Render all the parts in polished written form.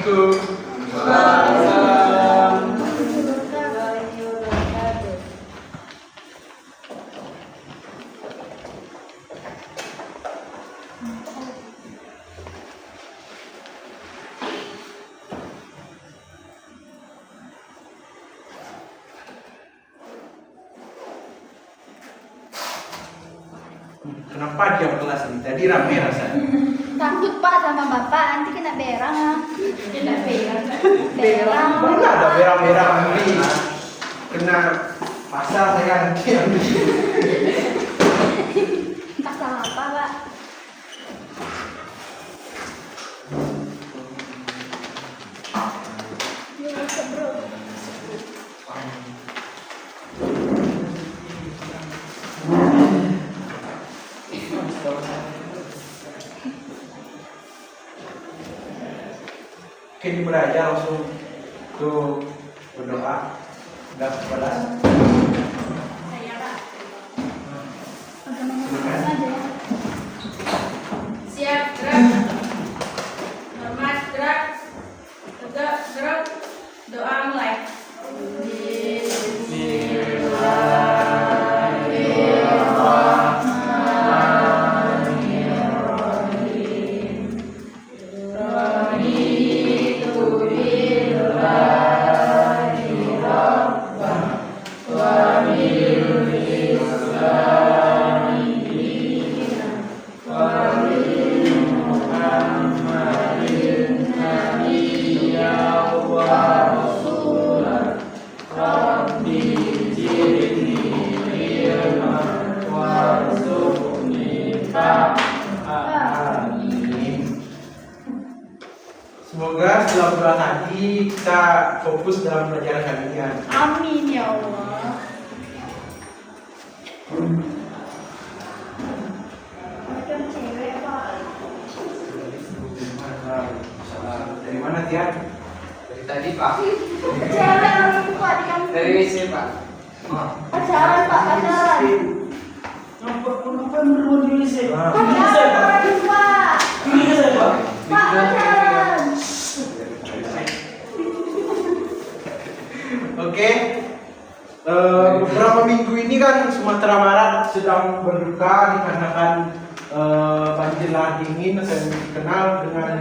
Assalamualaikum. Waalaikumsalam. Kenapa diam kelas ini? Tadi rame rasanya. Takut Pak sama Bapak, nanti kena berang. Kena berang. Berang. Mana ada berang-berang nanti? Kena pasal saya nanti ambil. Pasal apa Pak? Ya, bro. Oke, dimulai aja langsung tuh berdoa. Udah balas. Saya Pak. Agama Muslim aja ya. Siap, gerak. Hormat, gerak. Tegak, gerak. Doa mulai. Semoga setelah bulan tadi kita fokus dalam pelajaran kali ini. Amin ya Allah. Macam cewek Pak. Dari mana Tian? Dari tadi Pak. Cewek orang Pak di kampung. Dari WC Pak. Pacaran Pak, pacaran. Kenapa menurut diri saya? Pacaran Pak. Ini saya Pak. Pak pacaran. Oke. Beberapa minggu ini kan Sumatera Barat sedang berduka dikarenakan banjir lahar dingin yang dikenal dengan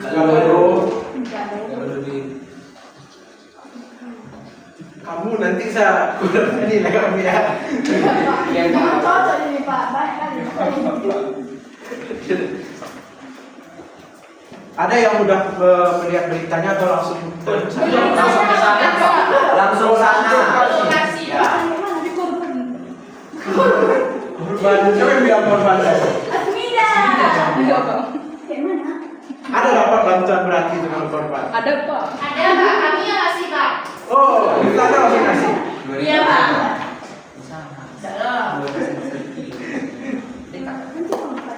Galado. Kamu nanti saya kurang ini lah kamu ya. Iya Pak. Cocok ini Pak, baik kali. Ada yang udah melihat beritanya atau langsung ke sana? Langsung ke sana Pak. Langsung sana. Lokasi, Ya. Mana di korban? Korban, siapa yang bilang korban? Asmida. Iya Pak. Kayak mana? Ada dapat bantuan berarti dengan korban? Ada Pak. Ada Pak, kami yang ngasih Pak. Oh, kita ada langsung kasih. Iya Pak.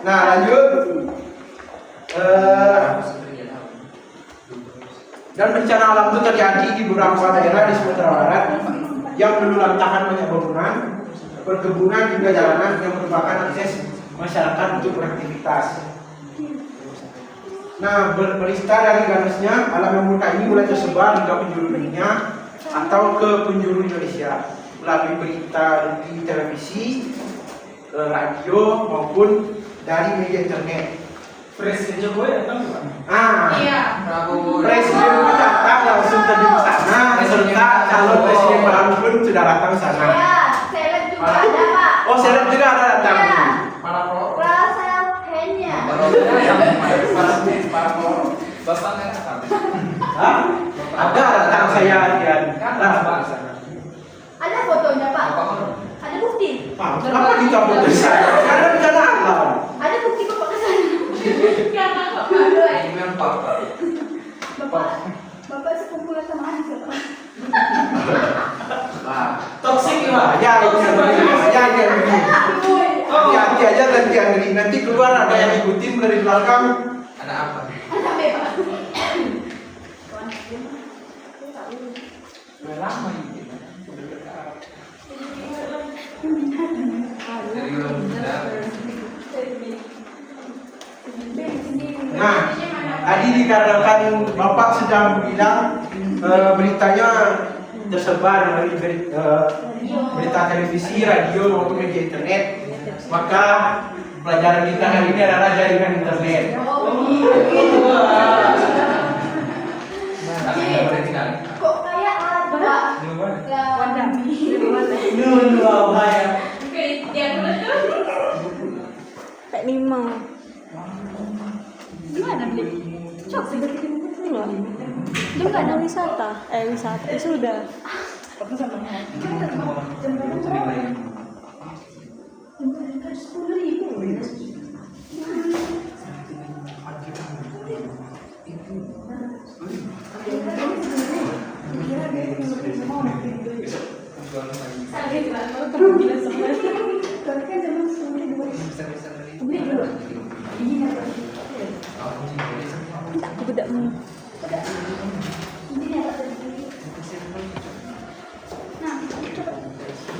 Nah, lanjut. Dan bencana alam itu terjadi di beberapa daerah di Sumatera Barat yang melulantakan banyak bangunan, perkebunan hingga jalanan yang merupakan akses masyarakat untuk beraktivitas. Nah, berista dari ganasnya alam yang murka ini mulai tersebar hingga penjuru dunia atau ke penjuru Indonesia melalui berita di televisi, radio maupun dari media internet. Presiden Jokowi datang Pak. Iya. Prabowo. Presiden pun datang langsung tadi ke sana, serta calon presiden baru pun sudah datang ke sana. Ya, seleb juga ada Pak. Oh, seleb juga ada datang. Ya. Para pro. Rasa pennya. Para pro. Bapak nggak datang. Hah? Ada datang saya Dian. Kan Nah, Bapak ke sana. Ada fotonya Pak. Bapak kan. Ada bukti. apa dicabut dari saya? Karena bencana alam. Ada bukti Bapak ke sana. Karena Bapak ada. Ini yang Bapak. Bapak sekumpulan sama Anies ya Pak. Pak. Toksik Nah, Pak. ya, hati-hati aja nanti keluar ada yang ikutin dari belakang. Ada apa? Ada bebas. Udah lama ini. Dari ulang tahun. Nah, Tadi dikarenakan Bapak sedang bilang beritanya tersebar melalui berita televisi, radio maupun media internet, maka pelajaran kita hari ini adalah jaringan internet. Tapi nggak boleh tinggal. Kok kayak ada? Ini bahaya. Kayak lima. Gimana beli? Cok sih Itu nggak ada wisata. Wisata itu sudah. Aku bedak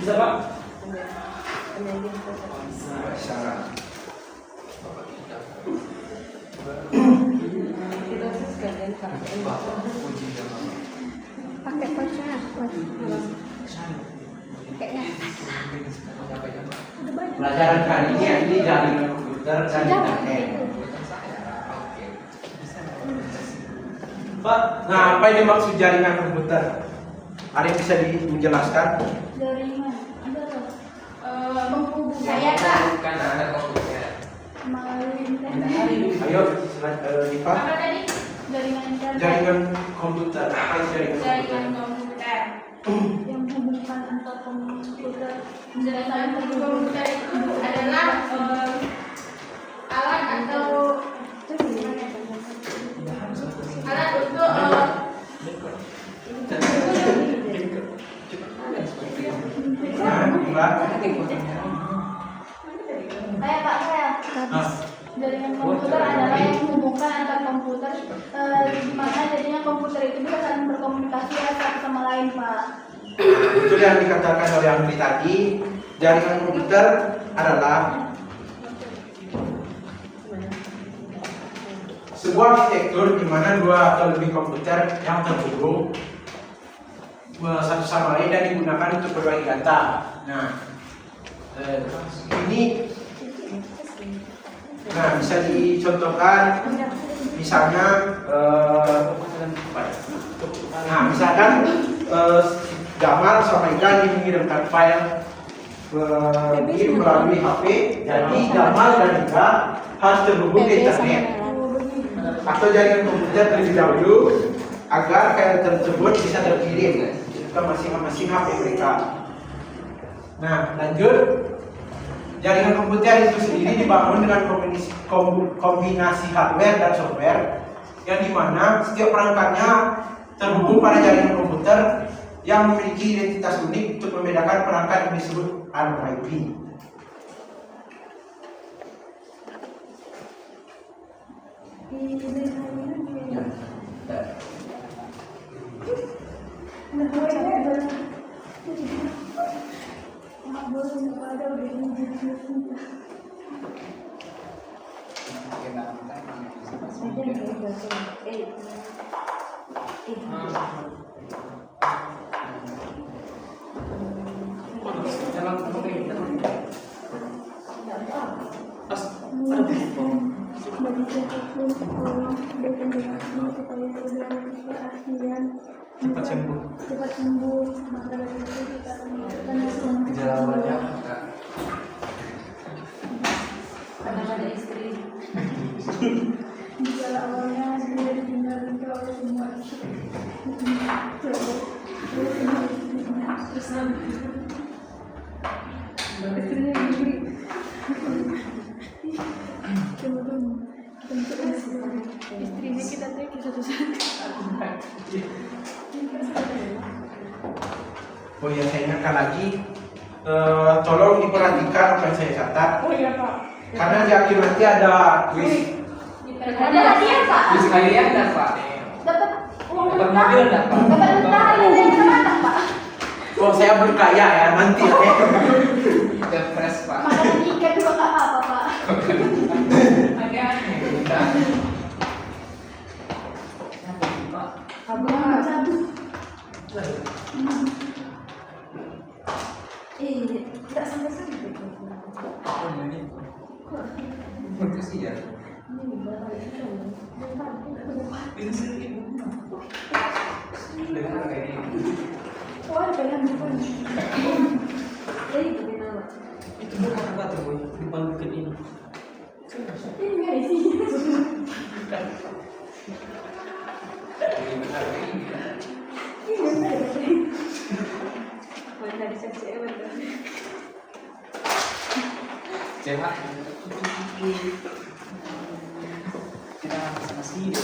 Bisa Pak? pakai pasnya. Pakainya. Pelajaran kali ini jaringan komputer dan internet. Pak, Nah, apa yang dimaksud jaringan komputer? Ada yang bisa dijelaskan? jaringan ada loh. Menghubungkan Saya Kak. Kan ada komputer. melalui internet. Ayo, Diva. Apa tadi? Jaringan internet Jaringan komputer. Apa itu jaringan Jaringan komputer? komputer. yang menghubungkan antar komputer. Jaringan komputer itu adalah alat atau alat untuk Nah, Diva. Saya Pak, saya. Nah, Jaringan komputer adalah yang menghubungkan antar komputer, di mana jadinya komputer itu bisa saling berkomunikasi satu sama lain, Pak. itu yang dikatakan oleh Andri tadi. Jaringan komputer adalah sebuah arsitektur di mana dua atau lebih komputer yang terhubung satu sama lain dan digunakan untuk berbagi data. Nah, ini bisa dicontohkan misalnya misalkan Jamal sama Ika mengirimkan file melalui HP, jadi Jamal dan Ika harus terhubung ke internet atau jaringan komputer terlebih dahulu agar file tersebut bisa terkirim ke masing-masing HP mereka. Nah, lanjut. Jaringan komputer itu sendiri dibangun dengan kombinasi hardware dan software yang dimana setiap perangkatnya terhubung pada jaringan komputer yang memiliki identitas unik untuk membedakan perangkat yang disebut anu IP. cepat sembuh. Cepat sembuh, maka dari itu kita akan Gejala awalnya apa? ada istri. Gejala awalnya dia ditinggalkan oleh semua istrinya diberi istrinya kita teh Oh ya, saya ingatkan lagi, tolong diperhatikan apa yang saya catat. Oh iya Pak. Karena di akhir nanti ada kuis. ada hadiah Pak, Terus kalian ada Pak? dapat uang Dapat mentah, mobil enggak Pak? dapat mentah yang terbatas Pak, Oh, saya berkaya ya nanti ya. Ada fresh Pak. makanan ikan juga nggak apa-apa Pak. Ada. Tidak sampai-sampai. Putus ya. Dengar kayak gini. Oh, ada yang bukan. Itu bukan apa tuh boy? Di panggung ini. Ini nggak isinya. Ini benar kayak gini. Ini benar. Mana di seksi bener. Cepat. Kita sama sini.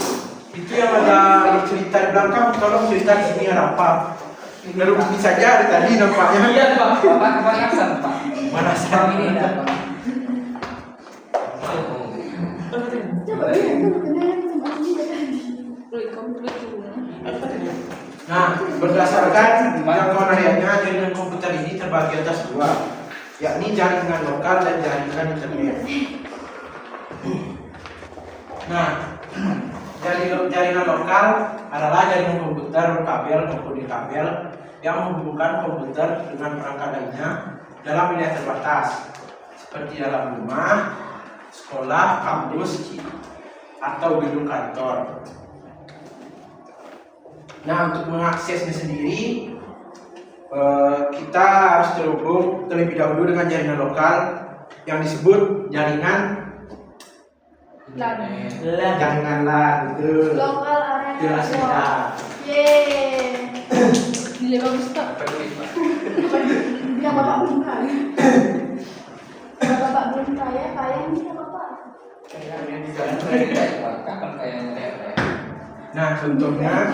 Itu yang ada cerita di belakang, tolong cerita di sini ada apa? Lalu bisa aja dari tadi nampaknya. Iya pak. Bapak kebanyakan Pak. Mana Sekarang ini dah Pak. Coba lihat tuh kenalan sama ini tadi. Nah, berdasarkan penariannya jaringan komputer ini terbagi atas dua, yakni jaringan lokal dan jaringan internet. Nah, jaringan lokal adalah jaringan komputer berkabel maupun kabel yang menghubungkan komputer dengan perangkat lainnya dalam wilayah terbatas, seperti dalam rumah, sekolah, kampus, atau gedung kantor. Nah, untuk mengaksesnya sendiri, kita harus terhubung terlebih dahulu dengan jaringan lokal yang disebut jaringan LAN. LAN itu. Lokal area Jelas network. tidak. Yeay. Nilai bagus tak? Pergi Pak. Yang bapak belum kaya. Kalau bapak belum kaya, kaya ini bapak. Kayaknya juga kayak Pak. Kapan kayaknya ya? Nah, contohnya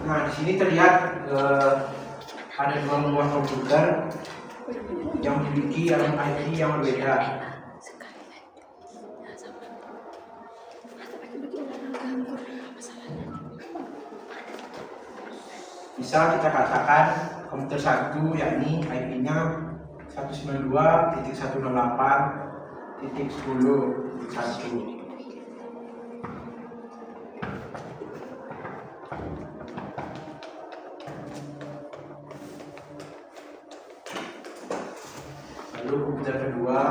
Nah, di sini terlihat ada dua buah komputer yang memiliki alamat IP yang berbeda. Bisa kita katakan komputer satu yakni IP-nya 192.168.10.1. Lalu komputer kedua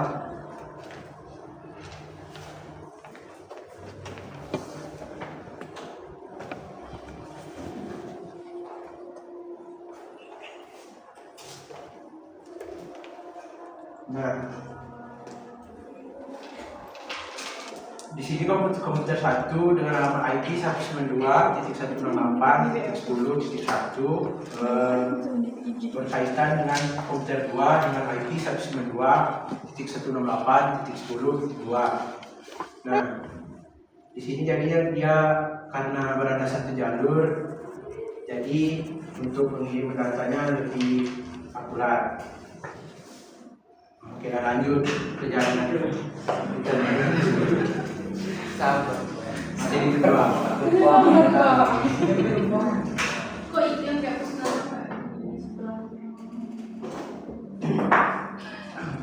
di sini komputer satu dengan alamat IP 192.168.10.1 berkaitan dengan komputer 2 dengan IP 192.168.10.2. Nah, di sini jadinya dia karena berada satu jalur, jadi untuk mengirim datanya lebih akurat. Oke, lanjut perjalanan internet. Sabar. Masih di kedua. Kok itu yang kayak personal?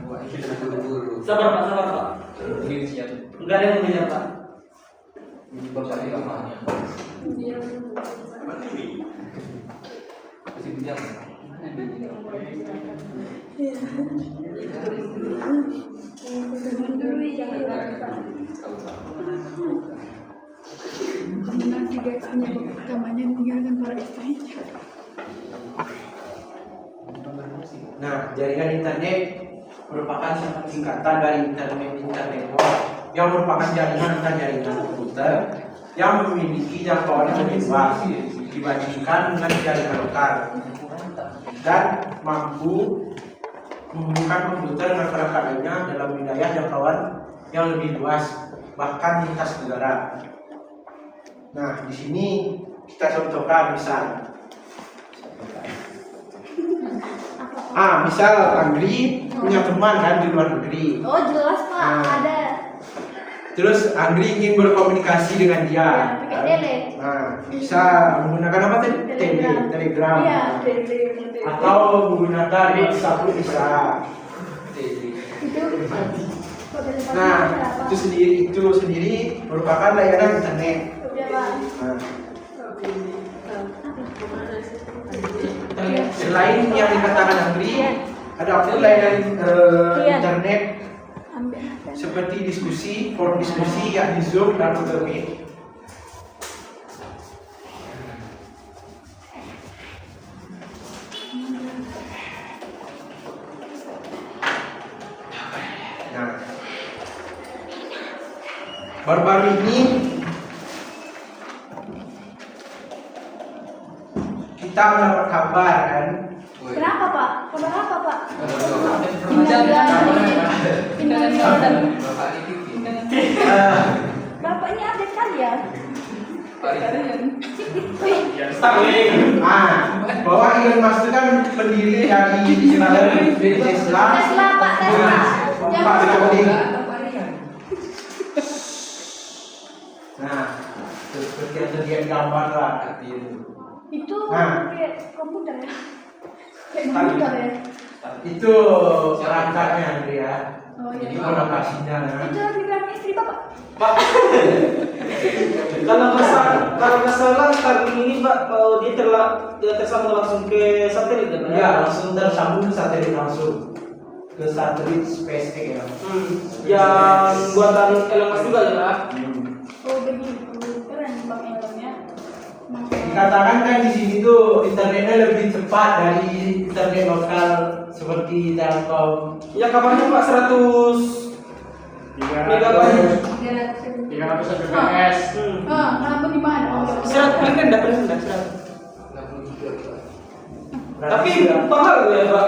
Wah, ini sudah buru-buru. Sabar pak. Ini siap. Enggak ada yang mengejar pak. Ini bapak di kamarnya. Masih bijak. Nanti guys punya rekamannya meninggalkan para istrinya. Nah, jaringan internet merupakan singkatan dari internet yang merupakan jaringan komputer yang memiliki jangkauan yang lebih luas dibandingkan dengan jaringan lokal dan mampu menghubungkan komputer dengan perangkat lainnya dalam wilayah jangkauan yang lebih luas, bahkan lintas negara. Nah, di sini kita contohkan misal. Misal Anggri punya teman kan di luar negeri. Oh jelas Pak, Nah. ada. Terus Anggri ingin berkomunikasi dengan dia. Ya, pakai tele. Nah, bisa menggunakan apa tadi? Telegram. Iya, tele. Atau menggunakan WhatsApp pun bisa. Itu. Nah, itu sendiri merupakan layanan internet. Udah Pak. Nah, selain yang dikatakan Anggri, ada pun layanan internet seperti diskusi, forum diskusi, yakni Zoom dan Google Meet. Nah, baru-baru ini kita mendapat kabar kan. Kenapa Pak? Kabar apa Pak? Bapaknya update kali ya? Bahwa Elon Musk itu kan pendiri dari Tesla. Tesla Pak, Tesla. Pak Jokowi. Nah, seperti yang terlihat gambar lah. Itu Nah. kayak komputer ya? Kayak komputer ya? Itu perangkatnya Andrea. Oh Jadi iya. lokasinya. Itu lebih berani istri Bapak? Kalau nggak salah Starlink ini Pak, dia tersambung langsung ke satelit kan? Ya, langsung tersambung ke satelit langsung ke satelit SpaceX ya. Yang buatan Elon Musk juga ya Pak? Oh begitu, keren Bang Elonnya. Dikatakan kan di sini tuh internetnya lebih cepat dari internet lokal seperti Telkom. Ya kabarnya Pak 100 megabyte. 300 Mbps. Kenapa di mana? Oh, Paling rendah. Tapi mahal ya Pak.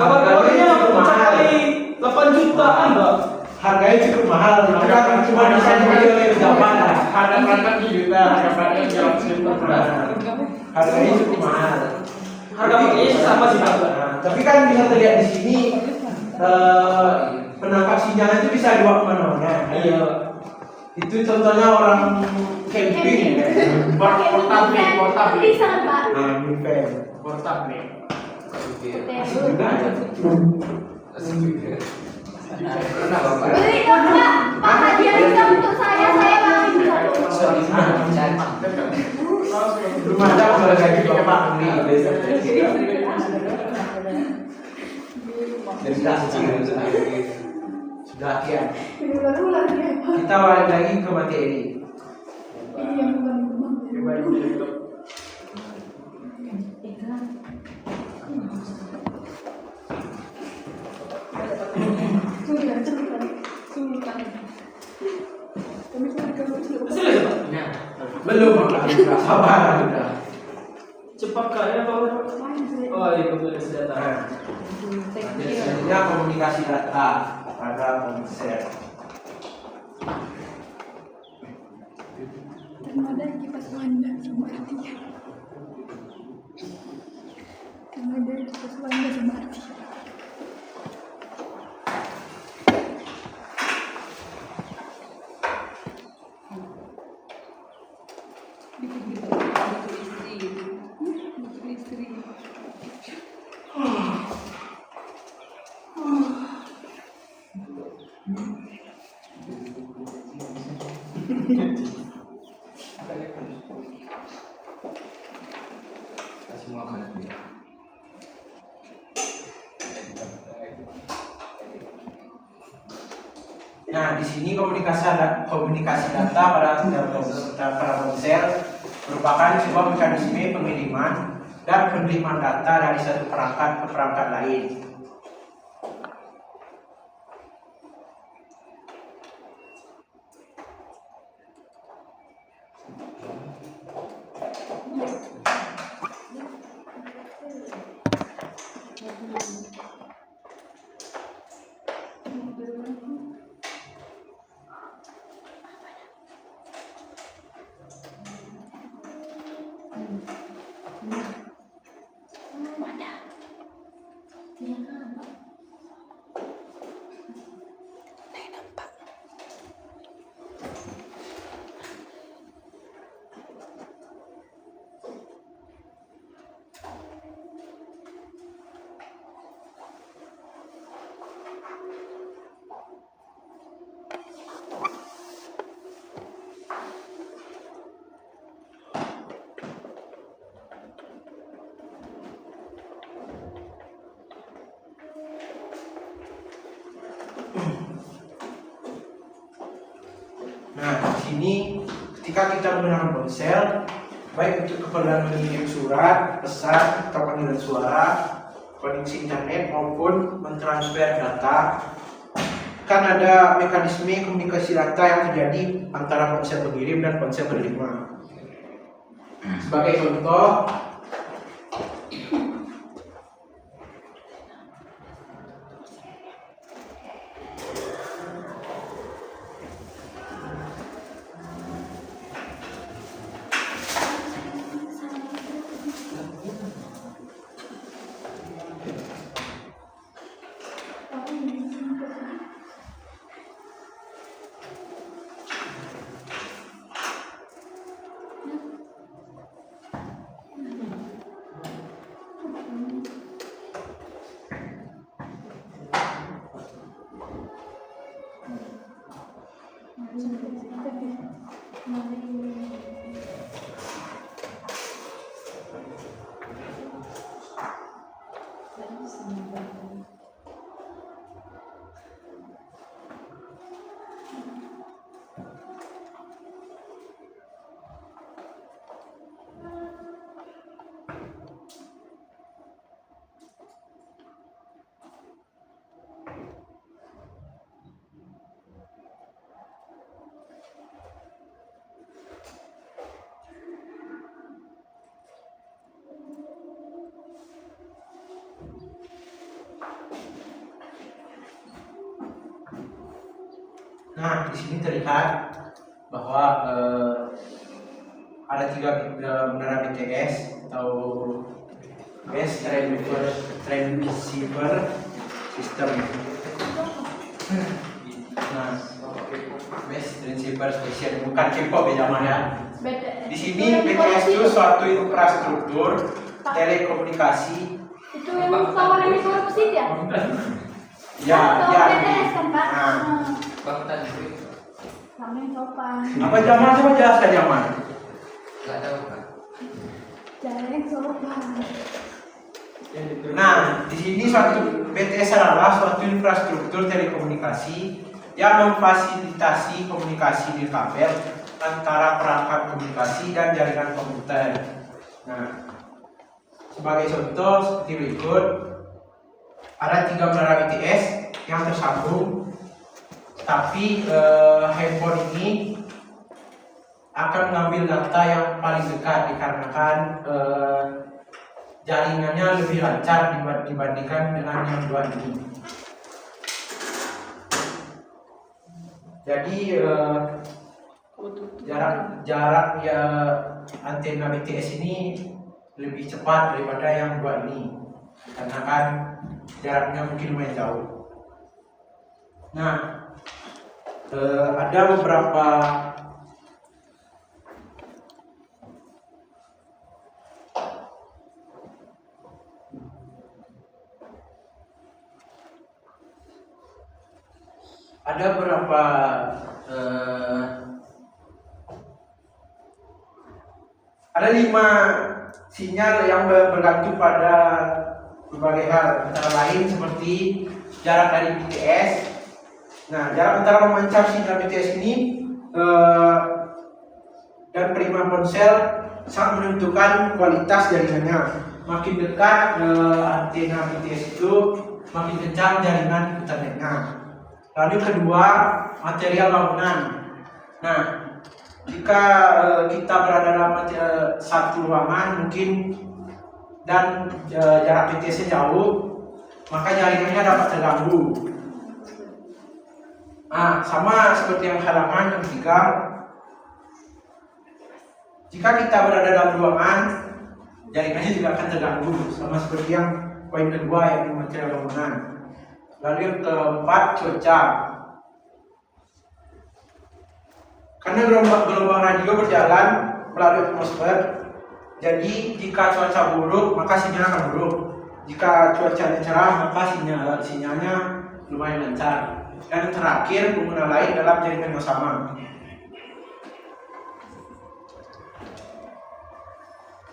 Kabar-kabarnya mencapai 8 jutaan Pak. Harganya cukup mahal, kan cuma bisa dibeli oleh pejabat lah. Harga perangkat di juta, harga perangkat 100 juta. Harganya cukup mahal. Harga pakainya sama sih Pak. Tapi kan bisa terlihat di sini penangkap sinyal itu bisa dua kemana-mana. Iya. Itu contohnya orang camping ya. Portable. Bisa Pak. Nah, ini fan. Portable. Masih juga ada. Pernah Bapak? Beli dong Pak. Pak hadiah bisa untuk saya mau bisa. Belum ada kalau lagi ke Pak Andi. Jadi sudah kian. Baru lagi ya Pak. Kita balik lagi ke materi. Ini yang bukan. Belum, sabar udah. Cepat kaya Pak. Oh iya kembali senjata. Nah, selanjutnya komunikasi data pada ponsel. Ada kipas Wanda sama Artia. Ada kipas Wanda sama Artia. Kasih makan. Nah, di sini komunikasi data pada ponsel merupakan sebuah mekanisme pengiriman dan penerimaan data dari satu perangkat ke perangkat lain. Nah, di sini ketika kita menggunakan ponsel, baik untuk keperluan mengirim surat, pesan, atau panggilan suara, koneksi internet maupun mentransfer data, kan ada mekanisme komunikasi data yang terjadi antara ponsel pengirim dan ponsel penerima. Sebagai contoh, nah di sini terlihat bahwa ada 3 menara BTS atau Base Transceiver System. Nah, Base Transceiver Station bukan K-pop ya namanya. Di sini BTS itu suatu infrastruktur telekomunikasi. Itu yang tower yang korupsi ya? Ya, ya. BTS kan Pak? Nah. Bahkan itu Sama yang sopan. Apa zaman? Coba jelaskan zaman. nggak tahu kan. Jalan yang sopan. Nah, di sini suatu BTS adalah suatu infrastruktur telekomunikasi yang memfasilitasi komunikasi di kabel antara perangkat komunikasi dan jaringan komputer. Nah, sebagai contoh seperti berikut, ada 3 menara BTS yang tersambung, tapi handphone ini akan mengambil data yang paling dekat dikarenakan jaringannya lebih lancar dibandingkan dengan yang 2 ini. Jadi jarak ya antena BTS ini lebih cepat daripada yang 2 ini, karena kan jaraknya mungkin lumayan jauh. Nah, ada beberapa ada 5 sinyal yang bergantung pada berbagai hal, antara lain seperti jarak dari BTS. Nah, jarak antara pemancar sinyal BTS ini dan penerima ponsel sangat menentukan kualitas jaringannya. Makin dekat antena BTS itu, makin kencang jaringan internetnya. Lalu kedua, material bangunan. Nah, jika kita berada dalam satu ruangan mungkin dan jarak BTS-nya jauh, maka jaringannya dapat terganggu. Nah, sama seperti yang halaman yang 3. Jika kita berada dalam ruangan, jaringannya juga akan terganggu, sama seperti yang poin kedua yang material bangunan. Lalu yang keempat, cuaca. Karena gelombang radio berjalan melalui atmosfer, jadi jika cuaca buruk maka sinyal akan buruk. Jika cuacanya cerah maka sinyalnya lumayan lancar. Dan terakhir, pengguna lain dalam jaringan yang sama.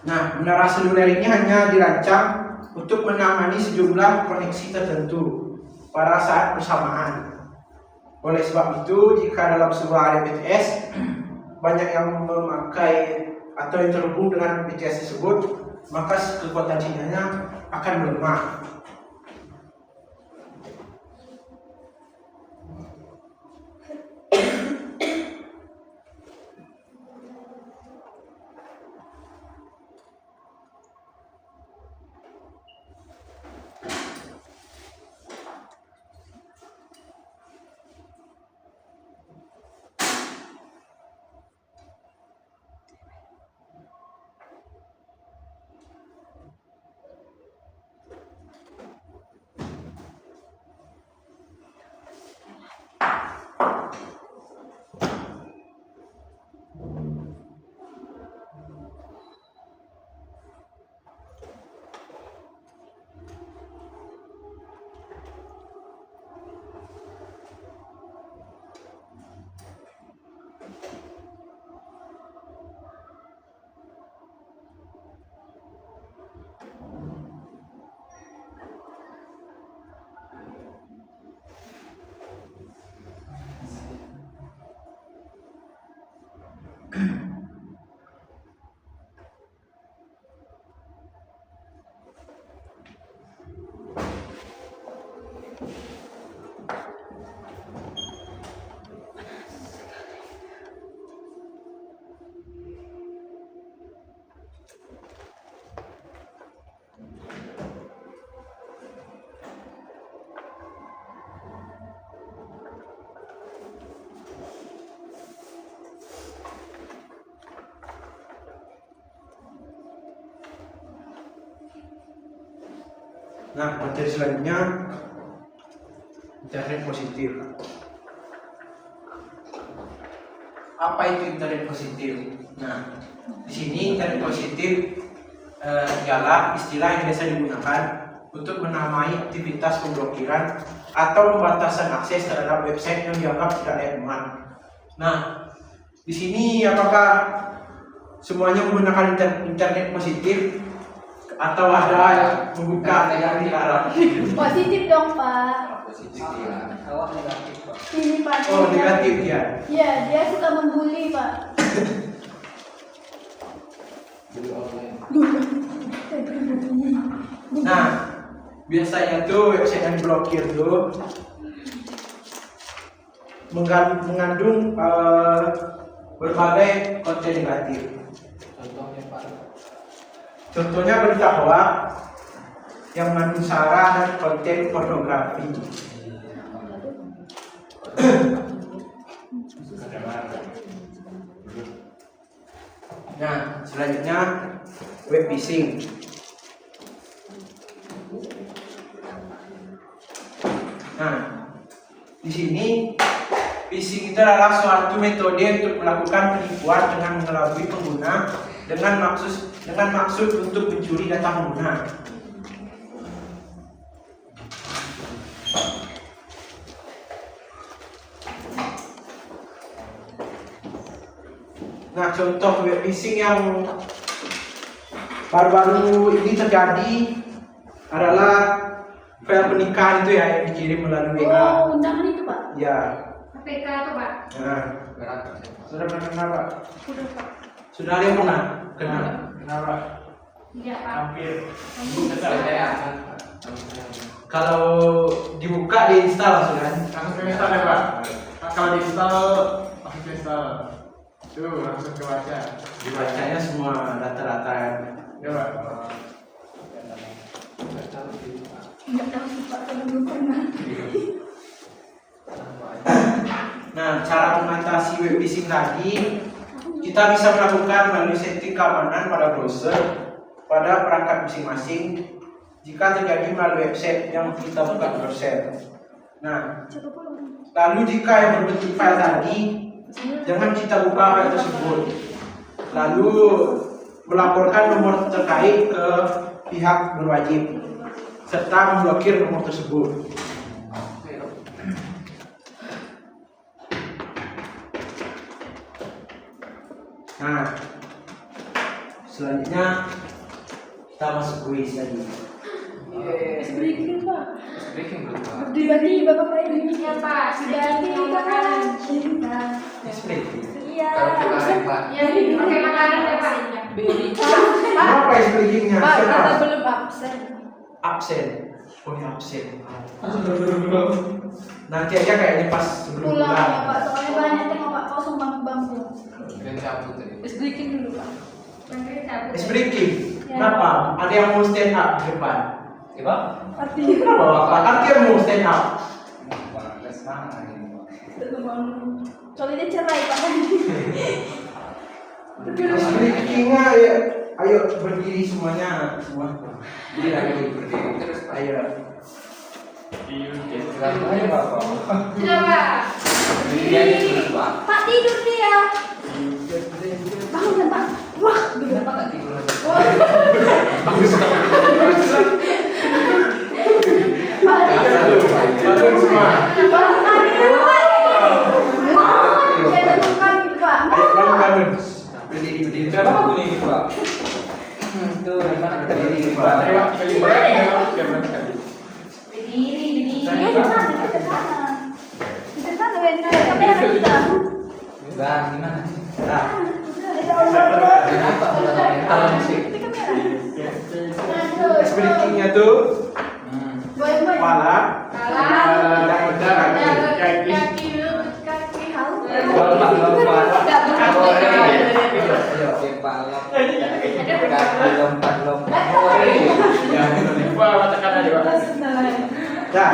Nah, menara seluler ini hanya dirancang untuk menangani sejumlah koneksi tertentu. pada saat bersamaan. Oleh sebab itu, jika dalam sebuah BPJS banyak yang memakai atau yang terhubung dengan BPJS tersebut, maka kekuatan sinyalnya akan melemah. Nah, materi selanjutnya internet positif. Apa itu internet positif? Nah, di sini internet positif ialah istilah yang biasa digunakan untuk menamai aktivitas pemblokiran atau pembatasan akses terhadap website yang dianggap tidak layak muat. Nah, di sini apakah semuanya menggunakan internet positif atau ada yang membuka yang dilarang? Positif dong Pak. Positif ya. Awak negatif Pak. Ini Pak. Oh, negatif ya. Iya, dia suka membuli Pak. Dulu online. Nah, biasanya tuh website yang diblokir tuh mengandung berbagai konten negatif. Contohnya Pak. Contohnya berita hoax yang mengandung sara dan konten pornografi. Nah, selanjutnya web phishing. Nah, di sini phishing itu adalah suatu metode untuk melakukan penipuan dengan mengelabui pengguna dengan maksud untuk mencuri data pengguna. Nah, contoh web phishing yang baru-baru ini terjadi adalah file pernikahan itu ya yang dikirim melalui WA. Oh, undangan itu Pak. Ya. APK tuh Pak. Nah, Berat Pak. sudah pernah kenal Pak? Udah Pak. Sudah ada yang pernah kenal? Kenapa? Iya Pak. Hampir. Saya Kalau dibuka diinstal langsung kan? Langsung install ya Pak. Kalau diinstal langsung install. Tuh langsung kebaca. Dibacanya semua data-data. Ya Pak. Enggak tahu sih Pak, kalau belum pernah. Nah, cara mengatasi web phishing tadi kita bisa melakukan melalui setting keamanan pada browser pada perangkat masing-masing jika terjadi melalui website yang kita buka di browser. Nah, lalu jika yang berbentuk file tadi, jangan kita buka file tersebut. Lalu melaporkan nomor terkait ke pihak berwajib serta memblokir nomor tersebut. Nah, selanjutnya kita masuk kuis lagi. Breaking Pak. Breaking dulu Pak. Tiba-tiba bapak ini. Iya Pak, sudah Tiba-tiba makanan. cinta. Explain. Iya. Kalau kemarin Pak. Ya, pakai makanan ya Pak. Apa explainingnya? Pak, Siapa? kita belum absen. Absen. Oh ini absen. Nanti aja kayaknya pas sebelum Pulang ya pulang. Pak, soalnya banyak tengok Pak kosong bangku-bangku. Dan cabut tadi. Breaking dulu Pak. Bangkit cabut. It's breaking. Ya. Kenapa? Ada yang mau stand up di depan. Ya Pak. Artinya Kenapa Bapak? Ada yang mau stand up. Pak, nggak semangat ini Pak. soalnya dia cerai Pak. It's breakingnya ya. Ayo berdiri semuanya. Semua. Jadi lagi berdiri terus Pak. Ayo. Silakan aja Pak. Sudah Pak. Berdiri aja dulu Pak. Pak tidur dia. Bangun Pak. Wah, Kenapa nggak tidur aja? Bangun semua. bangun kami Pak. Wah, dia bangun kami Pak. Ayo bangun. Berdiri. Kenapa aku nih Pak? Tuh, gimana berdiri Pak? Ayo, Berdiri. Ya, di sana, di sana. Di sana, benar. Kamera kita. Bang, gimana? Nah, Kenapa kalau musik? Di kamera. it's breakingnya tuh Boy. kepala. Kaki lutut, kaki haus. Lompat. Lompat. Ya, Wah, katakan aja Pak. dah.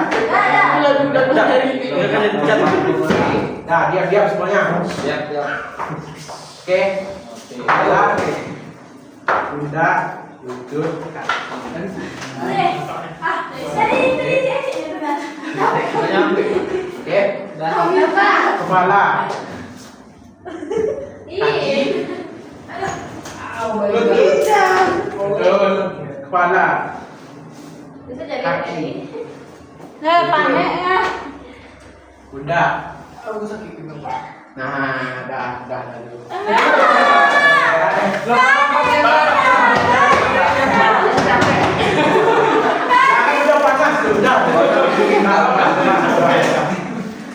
Nah, diam semuanya. Siap. Oke. Kepala. Bunda, lutut, kaki. Oke. Kepala. Lutut. Kepala. Kaki. Panik ya. Bunda. Aku sakit gitu Pak. Nah, dah dulu. Udah panas tuh, udah.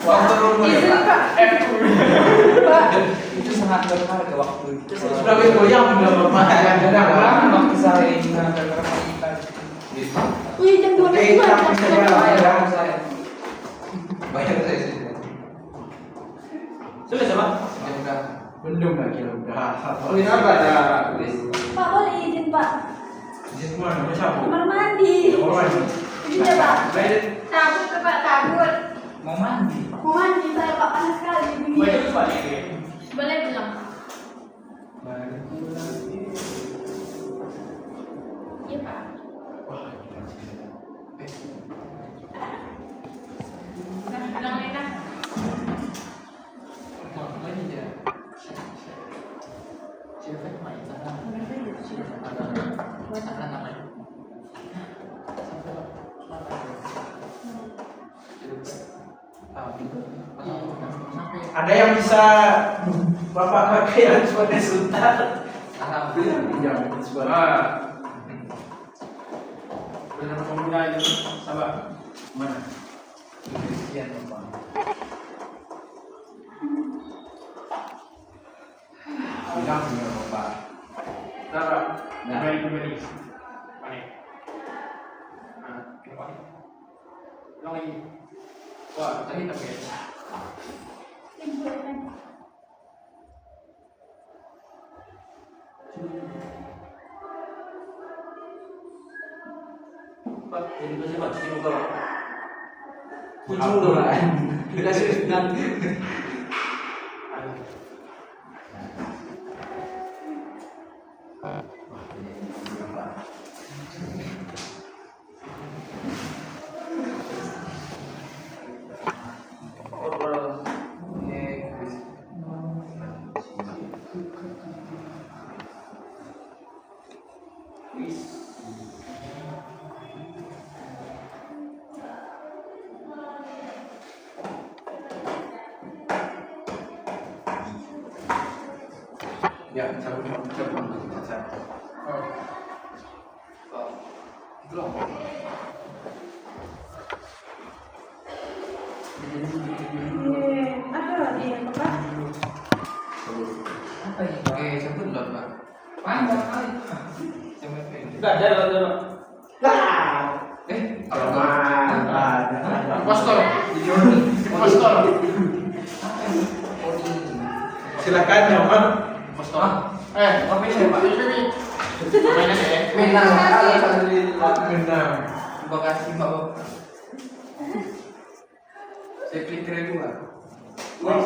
Waktu rumah ya Izin Pak. Pak. Itu sangat berharga waktu itu. Sudah goyang udah bapak yang Kadang waktu saya ingat kita. Gitu. Wih, jam 12 Oke, kita bisa jalan. Bayar saya. Bayar saya sih. Sudah sama? Sudah. Belum lagi udah. Oh, ini apa ada tulis? Pak, boleh izin Pak. Di mana? Mau siapa? Kamar mandi. Oh, mandi. Izin ya Pak. Cabut ke Pak, cabut. Mau mandi. Mau mandi saya Pak, panas sekali begini. Boleh bilang. Iya Pak. Nah, bilang Lena. Ada yang bisa bapak pakai yang sebagai sultan? Alhamdulillah. Pinjam sebagai. Ah. Benar pemuda itu sabar. Mana? Sekian Bapak. Bilang punya bapak. Sabar. Nah. Pribadi. Panik. Kenapa? Ulang lagi. Wah, tadi tapi ya. Pak, ini kasih Pak, cuci muka Pak. Kucing dong lah. Dikasih nanti. Ya, cabut. Oh. Belum. Ada lagi yang Bapak? Apa ini? Oke, sebut loh Pak. Panjang kali. Sampai pendek. Enggak ada. Lah. Apa? Impostor. Joni. Impostor. Apa ini? Oni. Silakan Jamal. Impostor. Apa ini Pak? Ini. Mainan ya. Menang. Alhamdulillah. Menang. Terima kasih Pak Bapak. Saya klik kedua. Wah.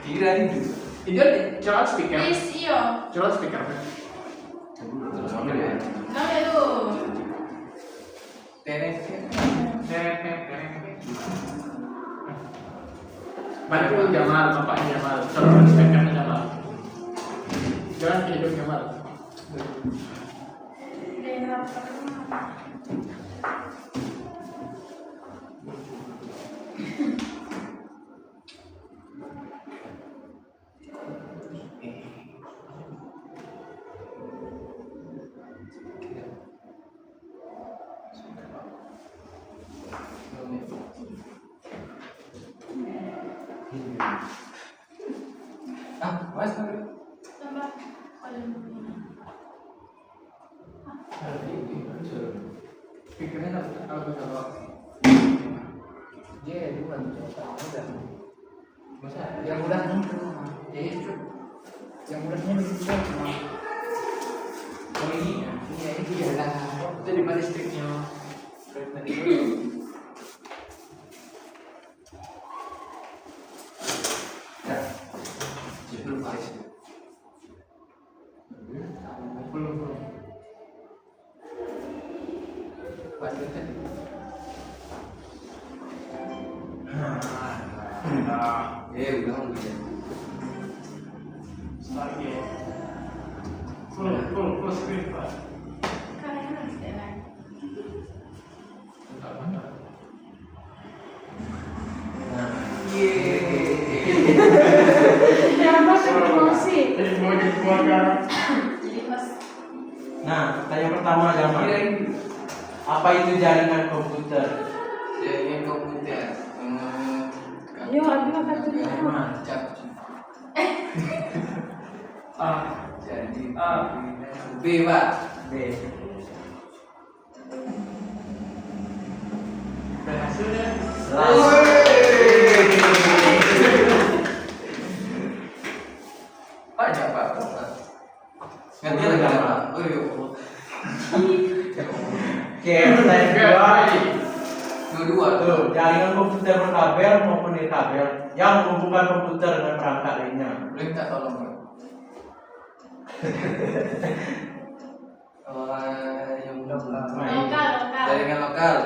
Kira itu. Itu jangan speaker. Please, iyo. Jangan speaker. Terus ambil ya. Nah, itu. Tenet. Bantu Jamal, bapaknya Jamal. Jangan speakernya Jamal. Jangan hidup Jamal. Mas. Tambah. Speakernya kalau kalau Dia bukan coba udah. Masa yang udah itu. Ya itu. Yang udahnya itu cuma. Oh ini ya. Iya itu ya lah. Itu di mana listriknya? Ya. Belum habis. belum. Waduh tadi. Udah udah. Start game. Full screen Pak. Kalian harus jalan. Entar mana? Yang masuk promosi. Jadi mau jadi keluarga. Jadi pas Nah, pertanyaan pertama Jamal. Apa itu jaringan komputer? Jaringan komputer. Yo, ambil kartunya. Macam. Jadi B Pak. B. Berhasilnya. Banyak Pak. Ganti lagi Pak. Oh iya. Oke, pertanyaan kedua. Dua-dua Tuh, jaringan komputer berkabel maupun nirkabel yang menghubungkan komputer dengan perangkat lainnya. Boleh minta tolong Pak. Yang udah lokal. jaringan lokal.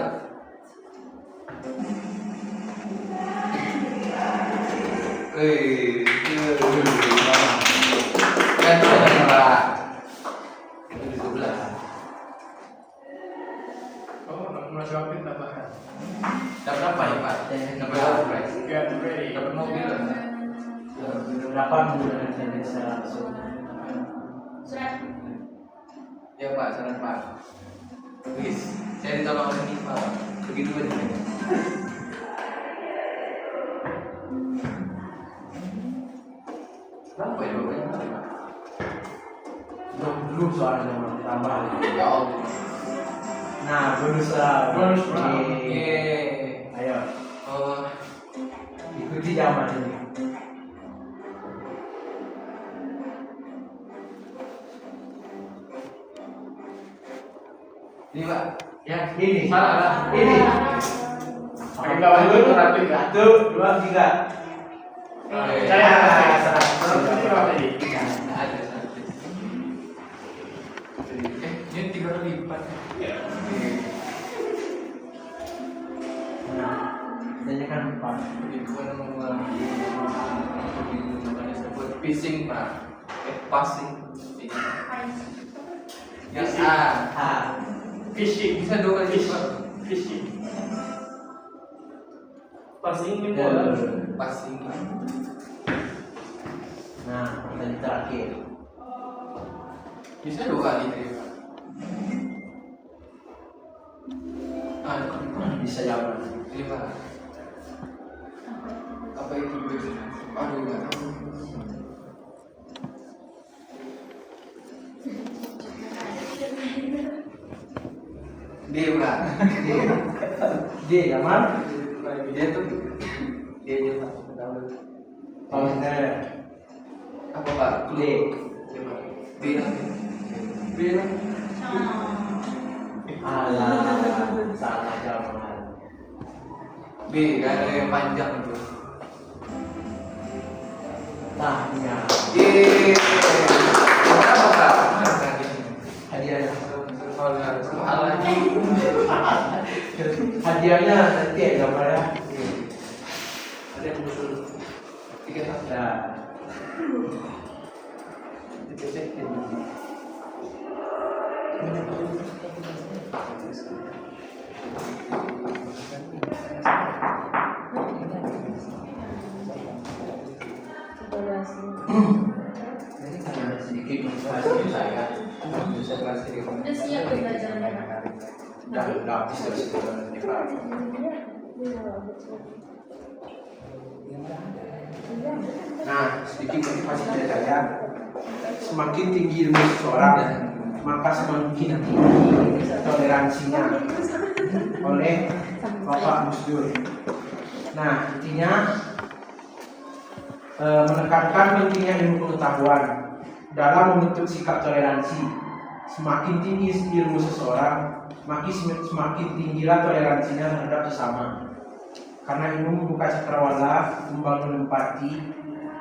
Kan itu ada Pak. Itu di sebelah. Oh, mau jawabin tambahan. Dapat apa ya Pak? Dapat apa? Get ready. Dapat mobil. Berapa menggunakan jaringan secara langsung? Surat. Ya Pak, saran Pak. Please, saya ditolong ini Pak. Begitu aja. Berapa ya bapaknya Pak? Belum soalnya mau tambah. Ya Allah. Nah, bonus lah. Bonus lah. Yeay. Ayo, Oh, ikuti Jamal ini. ini Pak. Ya, ini. Salah lah. Ini. Pakai bawah dulu berarti kan. 1, 2, 3. Saya ini apa tadi? Nggak ada satu. Ini 3 kali lipat. Nah, tanyakan Pak. Penipuan mengulangi namanya sebut phishing Pak. Passing. Ya A. Fishing. bisa 2 kali lipat. Fishing. Passing ini bola. Passing. Nah, pertanyaan terakhir. Bisa 2 kali tadi Pak. Bisa jawab. Ini Pak. Apa itu begitu? Aduh nggak tahu. Dia Pak. Dia aman. Dia tuh dia Pak. Tahu. Oh, Apa Pak? D. Bilang. Bilang. Alah, salah jawaban. B, gak ada yang panjang itu. Tahnya. Berapa Pak? Hadiahnya. Soal lagi. Hadiahnya nanti ya gambarnya. Ada yang musuh. 3 tahun. Nah, Jadi karena sedikit motivasi saya bisa kelas di Udah siap tuh belajarnya. udah habis dari situ nanti Pak. Nah, sedikit motivasi dari saya. Semakin tinggi ilmu seseorang, maka semakin tinggi toleransinya oleh Bapak Gus Dur. Nah, intinya menekankan pentingnya ilmu pengetahuan dalam membentuk sikap toleransi. Semakin tinggi ilmu seseorang, semakin tinggilah toleransinya terhadap sesama. Karena ilmu membuka cakrawala, membangun empati,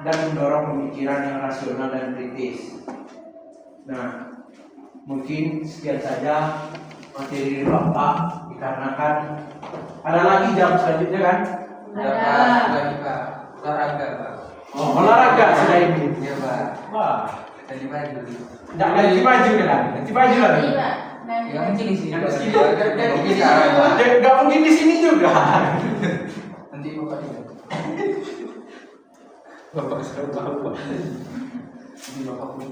dan mendorong pemikiran yang rasional dan kritis. Nah, mungkin sekian saja materi dari Bapak, dikarenakan ada lagi jam selanjutnya kan? lagi Pak. Olahraga Pak. Oh, olahraga sudah ini. Iya Pak. Wah, Tadi maju. tidak ganti baju kan? Ganti baju lagi. Iya. Yang mungkin di sini. Yang di sini. Kan bisa Pak. Nggak mungkin di sini juga. Nanti Bapak juga. Bapak sudah tahu. Nanti Bapak pun.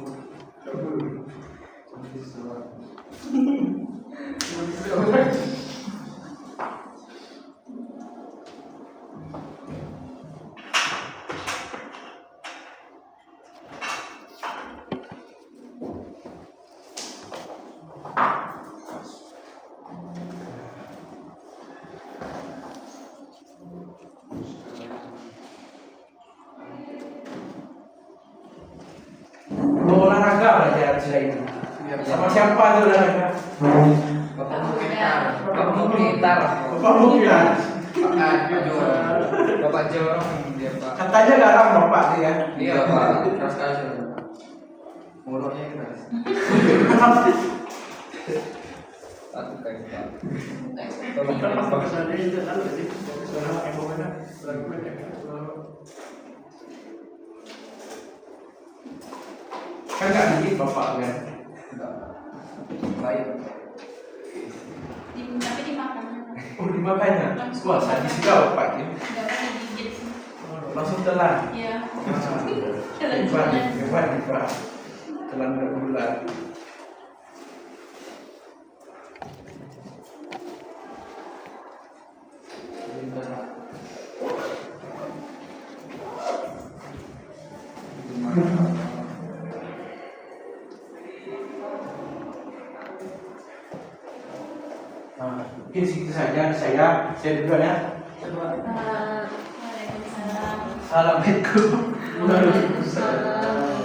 Mau olahraga belajar sudah ini. Sama siapa tuh olahraga? Bapak mau gitar. Bapak mau gitar. Bapak bukan. Pak Jorong. Bapak Jorong dia Pak. Katanya garang Bapak dia. Iya Pak. Keras keras. Mulutnya keras. Satu kali Pak. Tolong Pak. Kan nggak dikit Bapak kan? Baik. Tapi dimakan. Oh dimakannya. Wah sadis juga Bapak ini. Enggak boleh digigit. Langsung telan. Iya. Hebat. Telan berbulan. Nah, mungkin segitu saja saya dulu ya. Waalaikumsalam. Assalamualaikum. Waalaikumsalam.